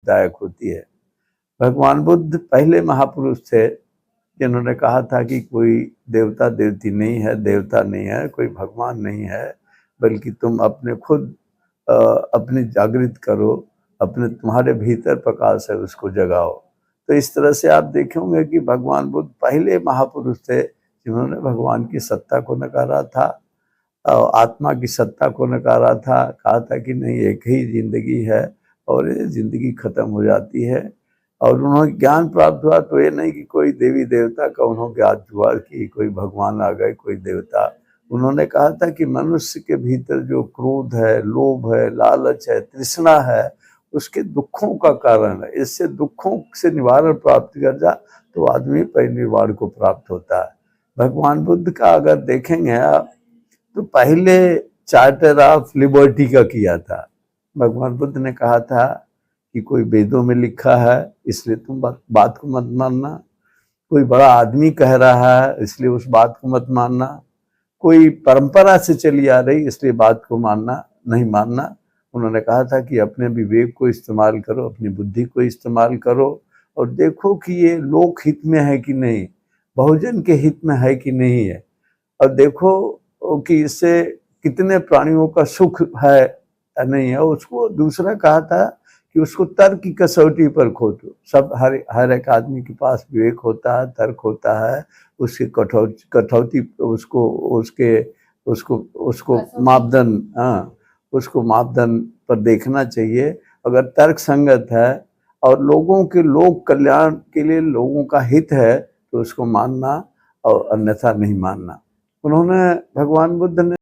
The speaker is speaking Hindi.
दुखदायक होती है। भगवान बुद्ध पहले महापुरुष थे जिन्होंने कहा था कि कोई देवता देवती नहीं है, देवता नहीं है, कोई भगवान नहीं है, बल्कि तुम अपने खुद अपनी जागृत करो, अपने तुम्हारे भीतर प्रकाश है उसको जगाओ। तो इस तरह से आप देखेंगे कि भगवान बुद्ध पहले महापुरुष थे जिन्होंने भगवान की सत्ता को नकारा था, आत्मा की सत्ता को नकारा था, कहा था कि नहीं एक ही जिंदगी है और ये जिंदगी खत्म हो जाती है। और उन्होंने ज्ञान प्राप्त हुआ तो ये नहीं कि कोई देवी देवता का उन्होंने याद हुआ कि कोई भगवान आ गए, कोई देवता। उन्होंने कहा था कि मनुष्य के भीतर जो क्रोध है, लोभ है, लालच है, तृष्णा है, उसके दुखों का कारण है। इससे दुखों से निवारण प्राप्त कर जा तो आदमी परिनिर्वाण को प्राप्त होता है। भगवान बुद्ध का अगर देखेंगे आप तो पहले चार्टर ऑफ लिबर्टी का किया था। भगवान बुद्ध ने कहा था कि कोई वेदों में लिखा है इसलिए तुम बात को मत मानना, कोई बड़ा आदमी कह रहा है इसलिए उस बात को मत मानना, कोई परंपरा से चली आ रही इसलिए बात को मानना नहीं मानना। उन्होंने कहा था कि अपने विवेक को इस्तेमाल करो, अपनी बुद्धि को इस्तेमाल करो और देखो कि ये लोक हित में है कि नहीं, बहुजन के हित में है कि नहीं है, और देखो कि इससे कितने प्राणियों का सुख है या नहीं है। उसको दूसरा कहा था कि उसको तर्क की कसौटी पर खोदो। सब हर एक आदमी के पास विवेक होता है, तर्क होता है, उसके कठौती उसको उसके उसको उसको मापदंड, हाँ, उसको मापदंड पर देखना चाहिए। अगर तर्क संगत है और लोगों के लोक कल्याण के लिए लोगों का हित है तो उसको मानना और अन्यथा नहीं मानना। उन्होंने भगवान बुद्ध ने